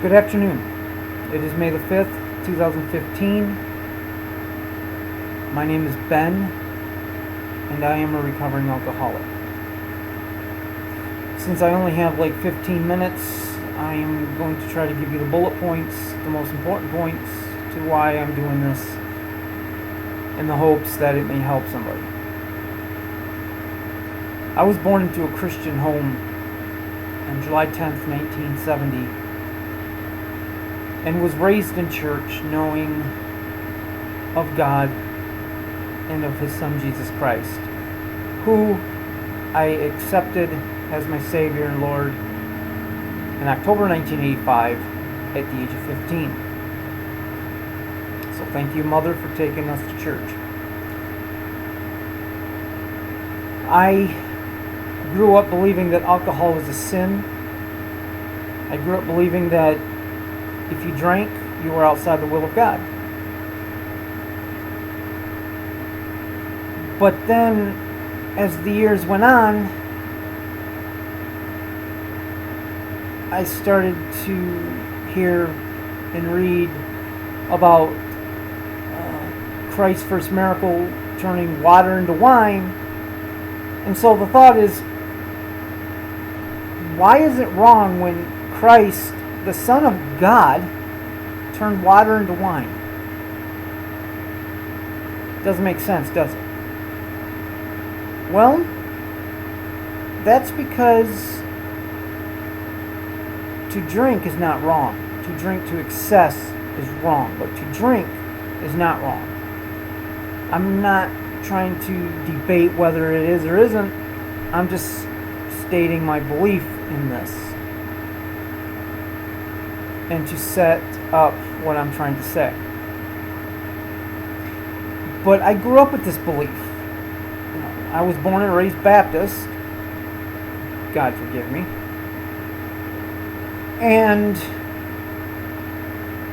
Good afternoon. It is May the 5th, 2015. My name is Ben, and I am a recovering alcoholic. Since I only have like 15 minutes, I am going to try to give you the bullet points, the most important points to why I'm doing this, in the hopes that it may help somebody. I was born into a Christian home on July 10th, 1970. And was raised in church knowing of God and of His Son Jesus Christ, who I accepted as my Savior and Lord in October 1985 at the age of 15. So thank you, Mother, for taking us to church. I grew up believing that alcohol was a sin. I grew up believing that if you drank, you were outside the will of God. But then, as the years went on, I started to hear and read about Christ's first miracle turning water into wine. And so the thought is, why is it wrong when Christ, the Son of God, turned water into wine? Doesn't make sense, does it? Well, that's because to drink is not wrong. To drink to excess is wrong, but to drink is not wrong. I'm not trying to debate whether it is or isn't. I'm just stating my belief in this, and to set up what I'm trying to say. But I grew up with this belief. I was born and raised Baptist. God forgive me. And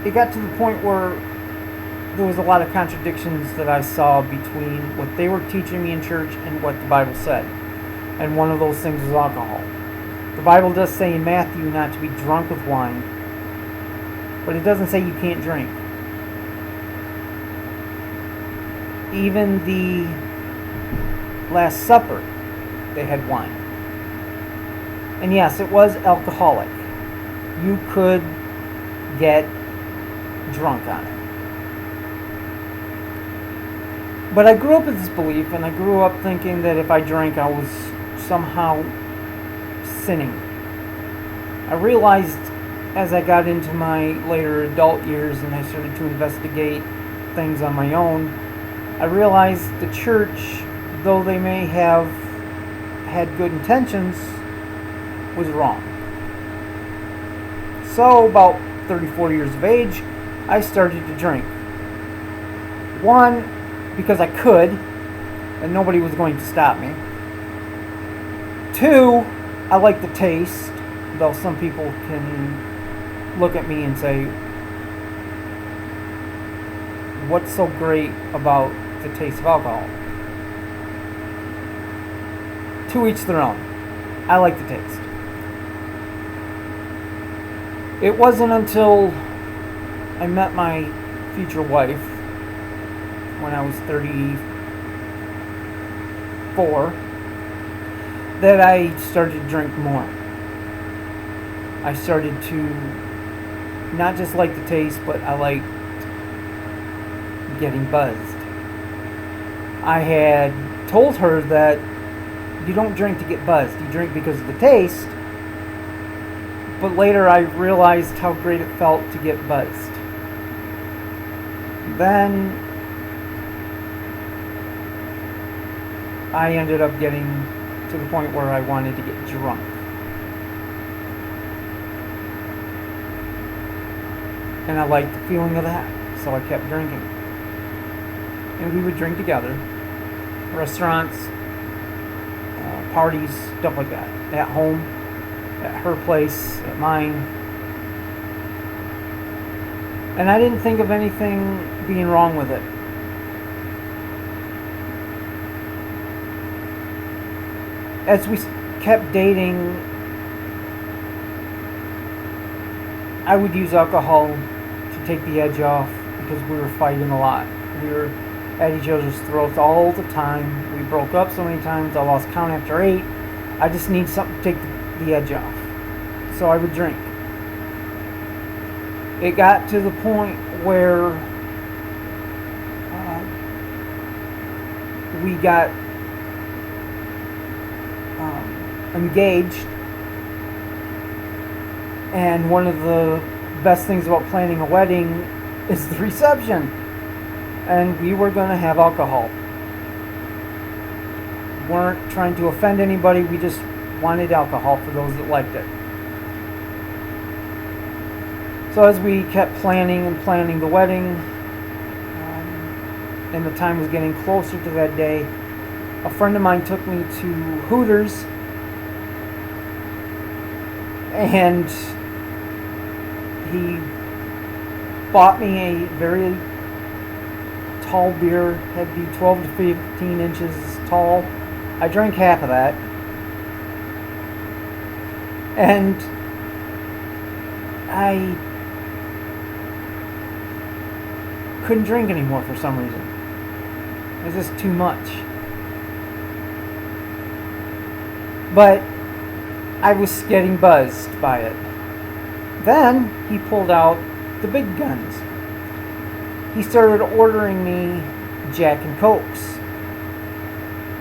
it got to the point where there was a lot of contradictions that I saw between what they were teaching me in church and what the Bible said. And one of those things was alcohol. The Bible does say in Matthew not to be drunk with wine, but it doesn't say you can't drink. Even the Last Supper, they had wine. And yes, it was alcoholic. You could get drunk on it. But I grew up with this belief, and I grew up thinking that if I drank, I was somehow sinning. I realized as I got into my later adult years and I started to investigate things on my own, I realized the church, though they may have had good intentions, was wrong. So, about 34 years of age, I started to drink. One, because I could, and nobody was going to stop me. Two, I like the taste, though some people can look at me and say, what's so great about the taste of alcohol? To each their own. I like the taste. It wasn't until I met my future wife when I was 34 that I started to drink more. I started to not just like the taste, but I liked getting buzzed. I had told her that you don't drink to get buzzed, you drink because of the taste. But later I realized how great it felt to get buzzed. Then I ended up getting to the point where I wanted to get drunk. And I liked the feeling of that, so I kept drinking. And we would drink together. Restaurants, parties, stuff like that. At home, at her place, at mine. And I didn't think of anything being wrong with it. As we kept dating, I would use alcohol to take the edge off because we were fighting a lot. We were at each other's throats all the time. We broke up so many times. I lost count after 8. I just need something to take the edge off. So I would drink. It got to the point where we got engaged. And one of the best things about planning a wedding is the reception. And we were going to have alcohol. Weren't trying to offend anybody. We just wanted alcohol for those that liked it. So as we kept planning the wedding, and the time was getting closer to that day, a friend of mine took me to Hooters, and he bought me a very tall beer, had to be 12 to 15 inches tall. I drank half of that. And I couldn't drink anymore for some reason. It was just too much. But I was getting buzzed by it. Then he pulled out the big guns. He started ordering me Jack and Cokes.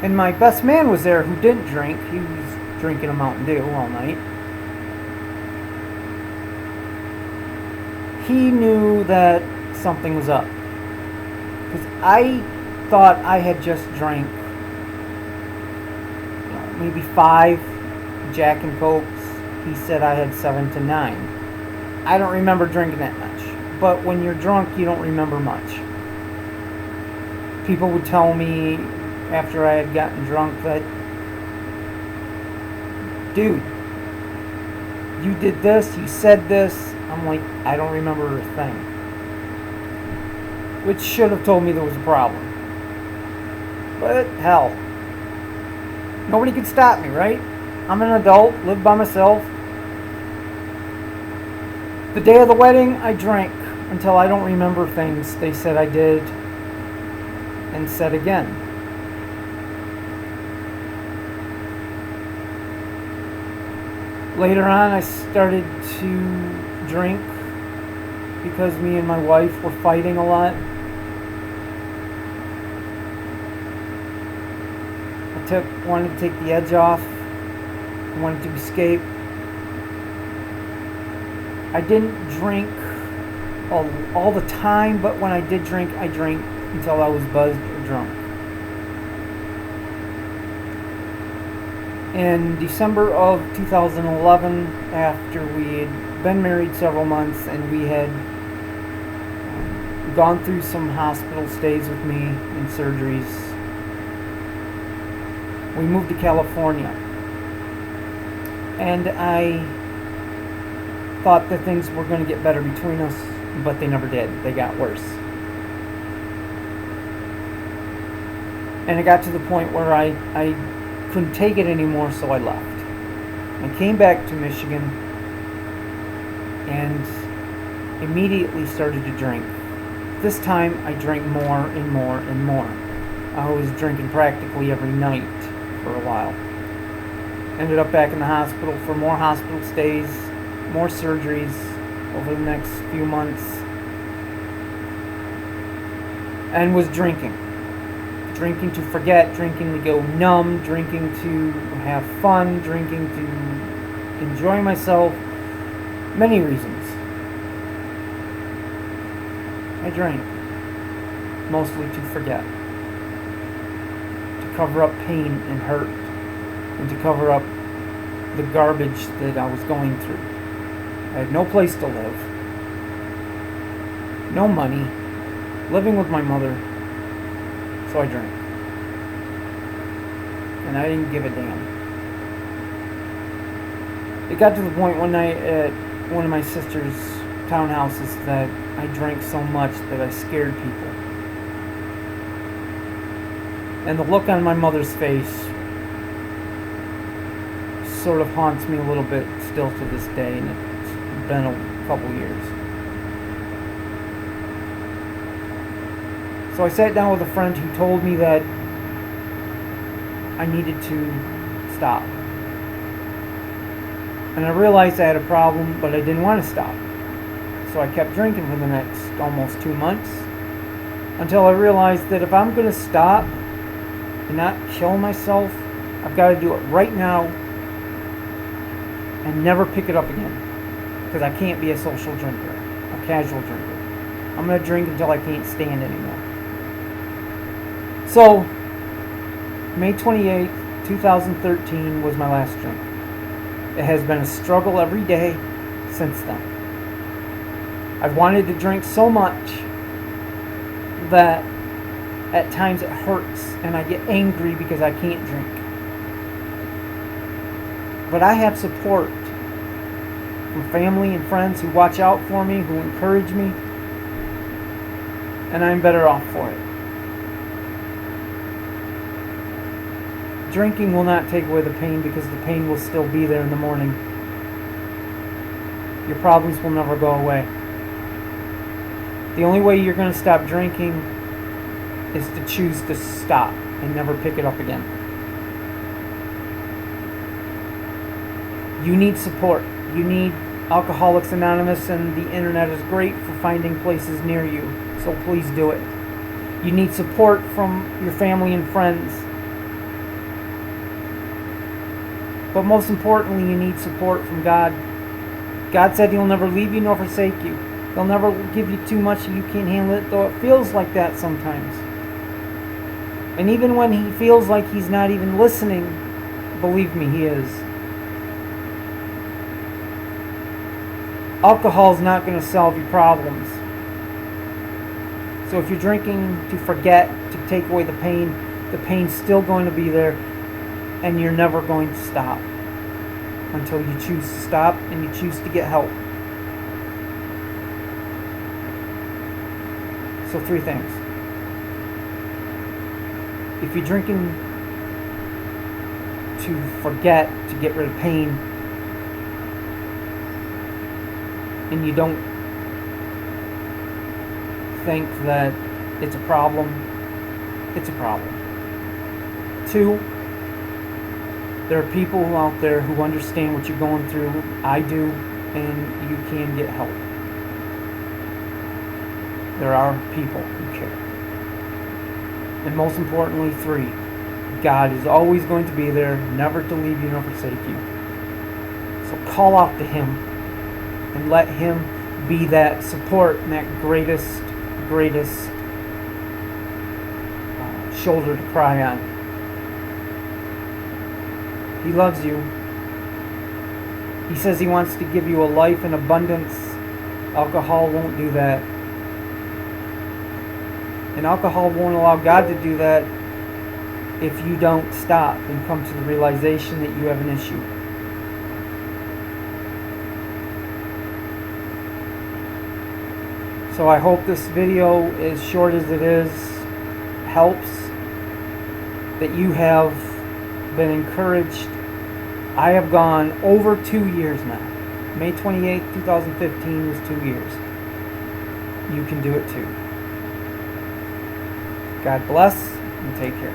And my best man was there who didn't drink. He was drinking a Mountain Dew all night. He knew that something was up. Because I thought I had just drank maybe 5 Jack and Cokes. He said I had 7 to 9. I don't remember drinking that much. But when you're drunk, you don't remember much. People would tell me after I had gotten drunk that, dude, you did this, you said this. I'm like, I don't remember a thing. Which should have told me there was a problem. But hell, nobody could stop me, right? I'm an adult, live by myself. The day of the wedding, I drank until I don't remember things they said I did and said again. Later on, I started to drink because me and my wife were fighting a lot. Wanted to take the edge off. I wanted to escape. I didn't drink all the time, but when I did drink, I drank until I was buzzed or drunk. In December of 2011, after we had been married several months and we had gone through some hospital stays with me and surgeries, we moved to California. And I thought that things were going to get better between us, but they never did. They got worse. And it got to the point where I couldn't take it anymore, so I left. I came back to Michigan and immediately started to drink. This time I drank more and more and more. I was drinking practically every night for a while. Ended up back in the hospital for more hospital stays, more surgeries over the next few months, and was drinking. Drinking to forget, drinking to go numb, drinking to have fun, drinking to enjoy myself. Many reasons. I drank, mostly to forget. To cover up pain and hurt, and to cover up the garbage that I was going through. I had no place to live, no money, living with my mother, so I drank. And I didn't give a damn. It got to the point one night at one of my sister's townhouses that I drank so much that I scared people. And the look on my mother's face sort of haunts me a little bit still to this day, and it been a couple years. So I sat down with a friend who told me that I needed to stop. And I realized I had a problem, but I didn't want to stop. So I kept drinking for the next almost 2 months, until I realized that if I'm going to stop and not kill myself, I've got to do it right now and never pick it up again. Because I can't be a social drinker, a casual drinker. I'm going to drink until I can't stand anymore. So, May 28th, 2013 was my last drink. It has been a struggle every day since then. I've wanted to drink so much that at times it hurts and I get angry because I can't drink. But I have support from family and friends who watch out for me, who encourage me, and I'm better off for it. Drinking will not take away the pain because the pain will still be there in the morning. Your problems will never go away. The only way you're going to stop drinking is to choose to stop and never pick it up again. You need support. You need Alcoholics Anonymous, and the internet is great for finding places near you, so please do it. You need support from your family and friends. But most importantly, you need support from God. God said He'll never leave you nor forsake you. He'll never give you too much and you can't handle it, though it feels like that sometimes. And even when He feels like He's not even listening, believe me, He is. Alcohol is not going to solve your problems. So if you're drinking to forget, to take away the pain's still going to be there, and you're never going to stop until you choose to stop and you choose to get help. So 3 things. If you're drinking to forget, to get rid of pain, and you don't think that it's a problem, it's a problem. 2, there are people out there who understand what you're going through. I do, and you can get help. There are people who care. And most importantly, 3, God is always going to be there, never to leave you nor forsake you. So call out to Him and let Him be that support and that greatest shoulder to cry on. He loves you. He says He wants to give you a life in abundance. Alcohol won't do that. And alcohol won't allow God to do that if you don't stop and come to the realization that you have an issue. So I hope this video, as short as it is, helps, that you have been encouraged. I have gone over 2 years now. May 28th, 2015 was 2 years. You can do it too. God bless and take care.